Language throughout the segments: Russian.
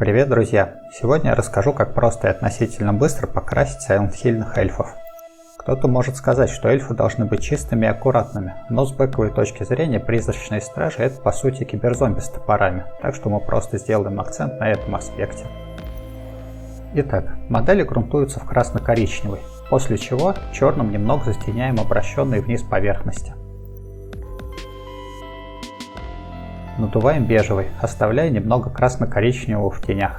Привет, друзья! Сегодня я расскажу, как просто и относительно быстро покрасить сайлент-хильных эльфов. Кто-то может сказать, что эльфы должны быть чистыми и аккуратными, но с бэковой точки зрения призрачные стражи — это по сути киберзомби с топорами, так что мы просто сделаем акцент на этом аспекте. Итак, модели грунтуются в красно-коричневый, после чего черным немного затеняем обращенные вниз поверхности. Надуваем бежевый, оставляя немного красно-коричневого в тенях.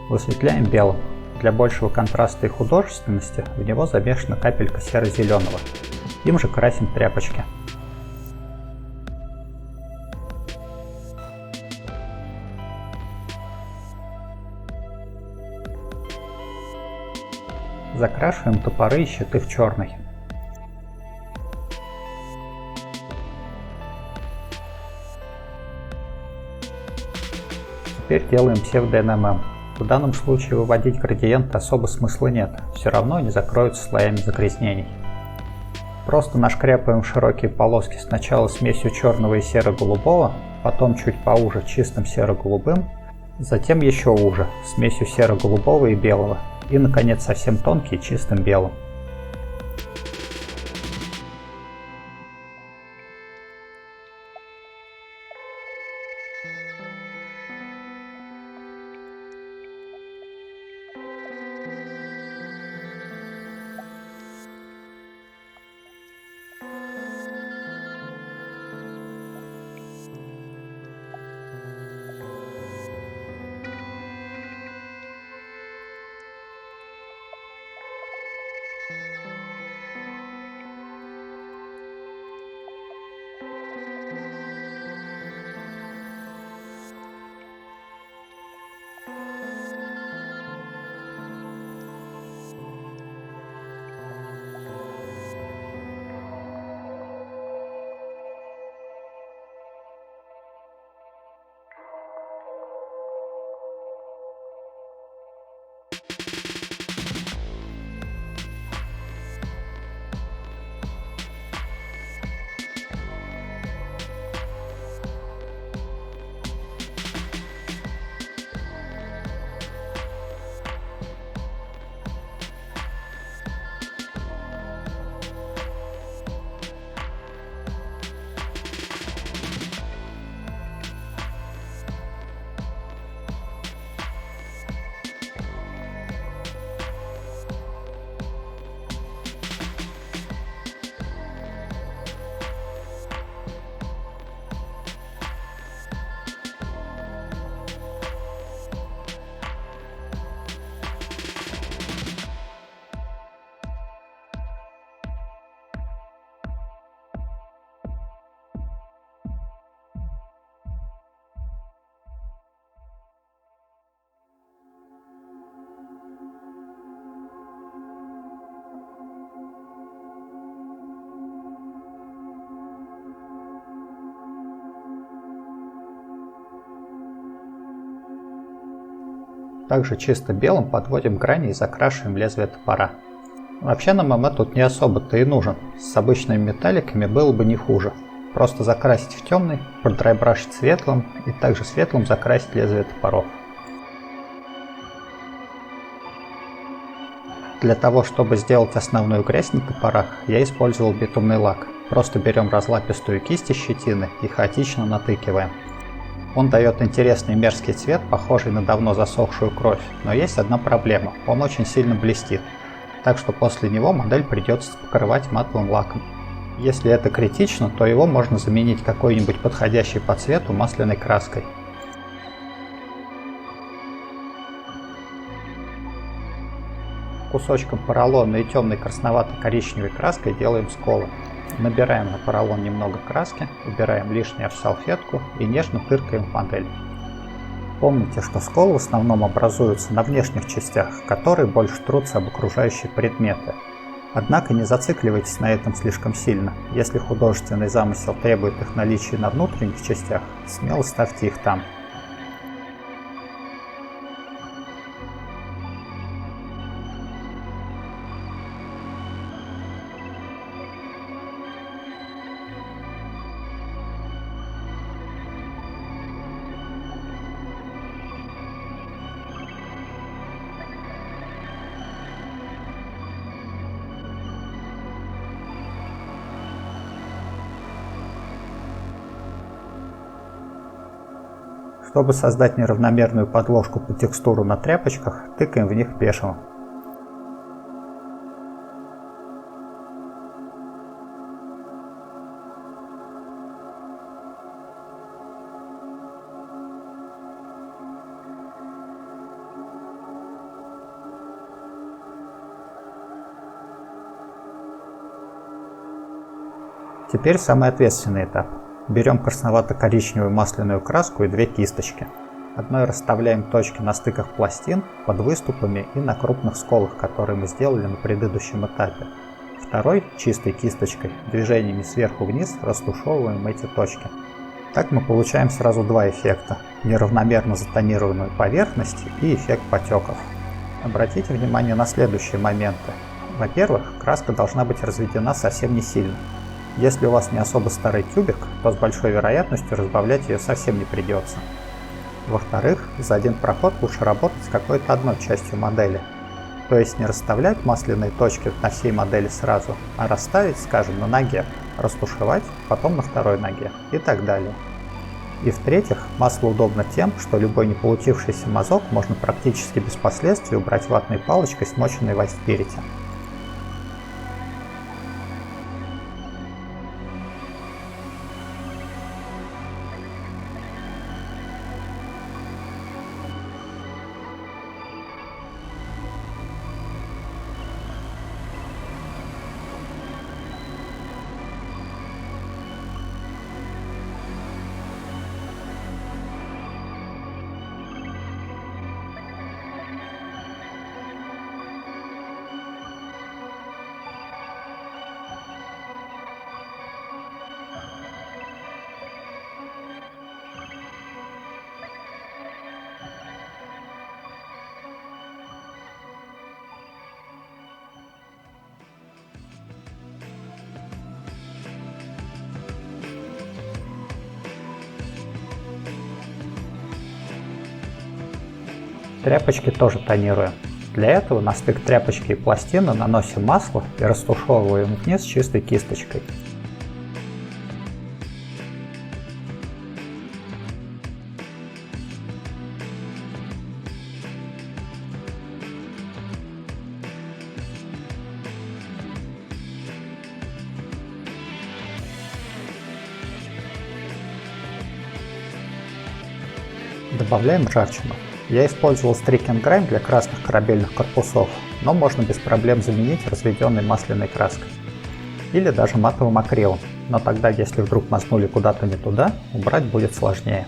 Высветляем белым. Для большего контраста и художественности в него замешана капелька серо-зеленого. Им же красим тряпочки. Закрашиваем топоры и щиты в черный. Теперь делаем псевдо-НММ. В данном случае выводить градиенты особо смысла нет, все равно они закроются слоями загрязнений. Просто нашкряпаем широкие полоски сначала смесью черного и серо-голубого, потом чуть поуже чистым серо-голубым, затем еще уже смесью серо-голубого и белого, и наконец совсем тонкий чистым белым. Также чисто белым подводим грани и закрашиваем лезвие топора. Вообще нам ММ тут не особо-то и нужен, с обычными металликами было бы не хуже. Просто закрасить в темный, продрайбрашить светлым и также светлым закрасить лезвие топоров. Для того, чтобы сделать основную грязь на топорах, я использовал битумный лак. Просто берем разлапистую кисть из щетины и хаотично натыкиваем. Он дает интересный мерзкий цвет, похожий на давно засохшую кровь, но есть одна проблема – он очень сильно блестит, так что после него модель придется покрывать матовым лаком. Если это критично, то его можно заменить какой-нибудь подходящей по цвету масляной краской. Кусочком поролона и темной красновато-коричневой краской делаем сколы. Набираем на поролон немного краски, убираем лишнее в салфетку и нежно тыркаем в модель. Помните, что сколы в основном образуются на внешних частях, которые больше трутся об окружающие предметы. Однако не зацикливайтесь на этом слишком сильно. Если художественный замысел требует их наличия на внутренних частях, смело ставьте их там. Чтобы создать неравномерную подложку под текстуру на тряпочках, тыкаем в них бешево. Теперь самый ответственный этап. Берем красновато-коричневую масляную краску и две кисточки. Одной расставляем точки на стыках пластин, под выступами и на крупных сколах, которые мы сделали на предыдущем этапе. Второй, чистой кисточкой, движениями сверху вниз растушевываем эти точки. Так мы получаем сразу два эффекта: неравномерно затонированную поверхность и эффект потеков. Обратите внимание на следующие моменты. Во-первых, краска должна быть разведена совсем не сильно. Если у вас не особо старый тюбик, то с большой вероятностью разбавлять ее совсем не придется. Во-вторых, за один проход лучше работать с какой-то одной частью модели. То есть не расставлять масляные точки на всей модели сразу, а расставить, скажем, на ноге, растушевать, потом на второй ноге и так далее. И в-третьих, масло удобно тем, что любой не получившийся мазок можно практически без последствий убрать ватной палочкой, смоченной в айспирите. Тряпочки тоже тонируем. Для этого на стык тряпочки и пластины наносим масло и растушевываем вниз чистой кисточкой. Добавляем ржавчину. Я использовал Striking Grime для красных корабельных корпусов, но можно без проблем заменить разведенной масляной краской. Или даже матовым акрилом, но тогда, если вдруг мазнули куда-то не туда, убрать будет сложнее.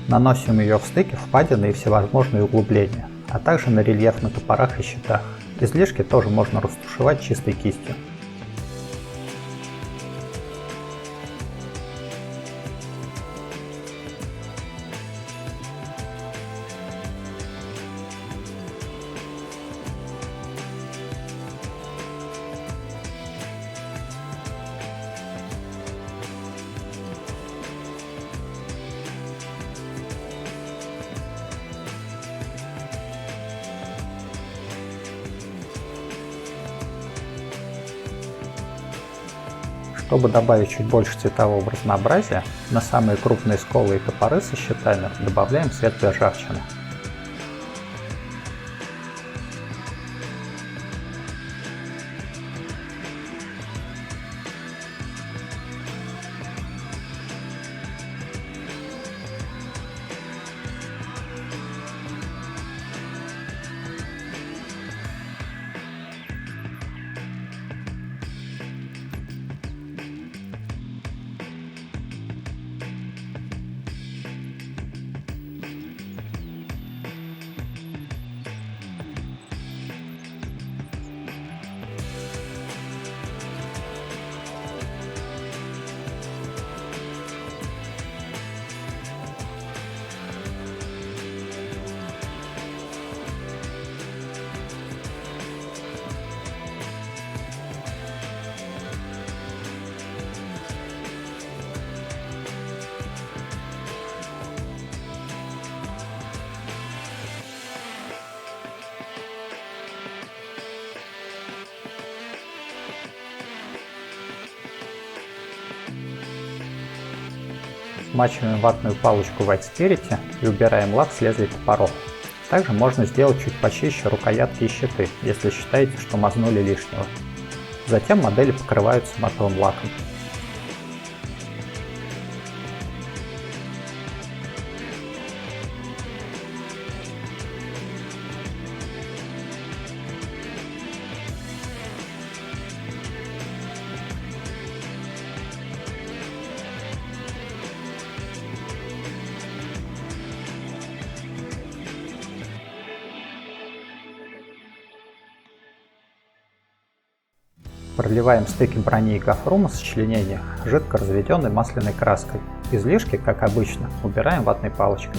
Наносим ее в стыки, впадины и всевозможные углубления, а также на рельеф на топорах и щитах. Излишки тоже можно растушевать чистой кистью. Чтобы добавить чуть больше цветового разнообразия, на самые крупные сколы и топоры со щитами добавляем светлой ржавчины. Смачиваем ватную палочку White Spirit и убираем лак с лезвий топоров. Также можно сделать чуть почище рукоятки и щиты, если считаете, что мазнули лишнего. Затем модели покрываются матовым лаком. Проливаем стыки брони и гофрума сочленения жидко разведенной масляной краской. Излишки, как обычно, убираем ватной палочкой.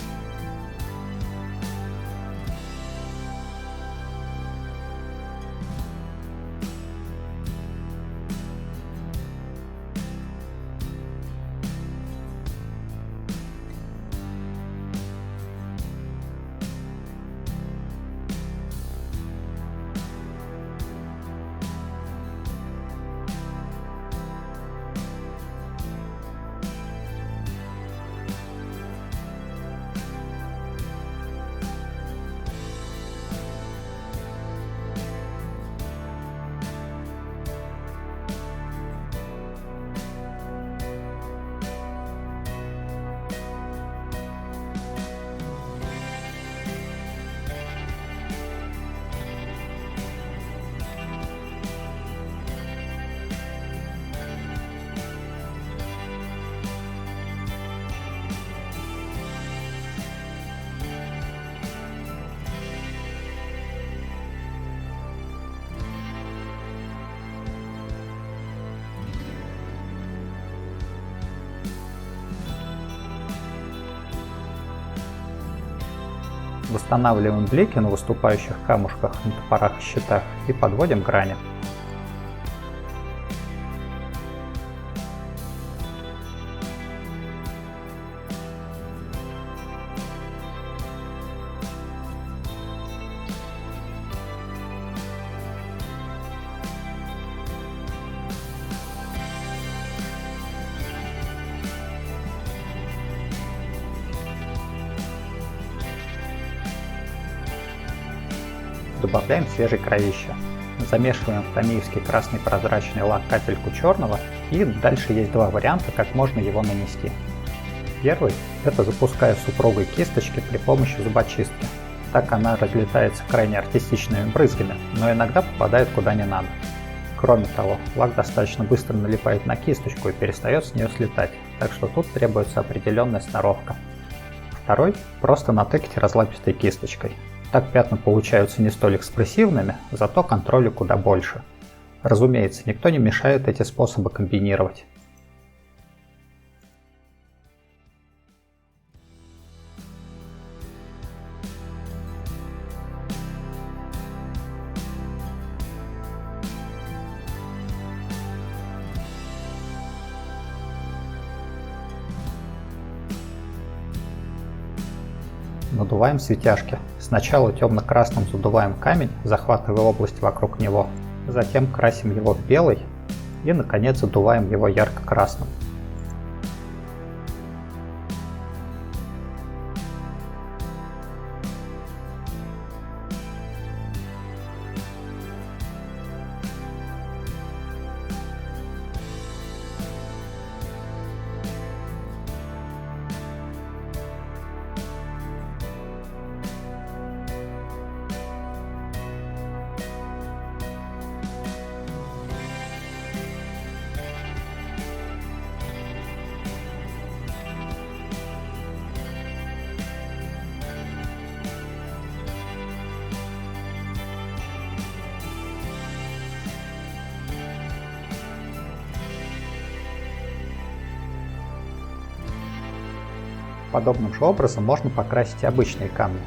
Восстанавливаем блики на выступающих камушках на топорах и щитах и подводим грани. Добавляем свежий кровища. Замешиваем в томиевский красный прозрачный лак капельку черного, и дальше есть два варианта, как можно его нанести. Первый – это запуская с упругой кисточки при помощи зубочистки. Так она разлетается крайне артистичными брызгами, но иногда попадает куда не надо. Кроме того, лак достаточно быстро налипает на кисточку и перестает с нее слетать, так что тут требуется определенная сноровка. Второй – просто натыкайте разлапистой кисточкой. Так пятна получаются не столь экспрессивными, зато контроля куда больше. Разумеется, никто не мешает эти способы комбинировать. Надуваем светяшки. Сначала темно-красным задуваем камень, захватывая область вокруг него, затем красим его в белый и, наконец, задуваем его ярко-красным. Подобным же образом можно покрасить и обычные камни.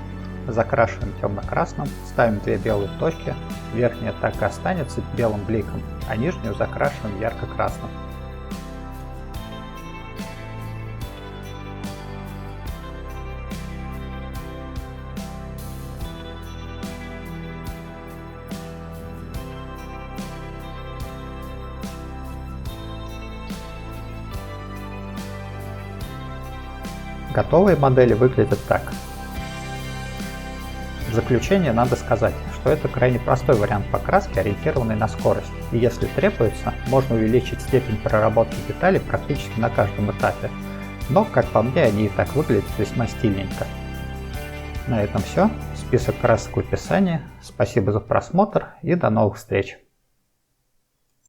Закрашиваем темно-красным, ставим две белые точки, верхняя так и останется белым бликом, а нижнюю закрашиваем ярко-красным. Готовые модели выглядят так. В заключение надо сказать, что это крайне простой вариант покраски, ориентированный на скорость, и если требуется, можно увеличить степень проработки деталей практически на каждом этапе, но, как по мне, они и так выглядят весьма стильненько. На этом все. Список красок в описании. Спасибо за просмотр и до новых встреч!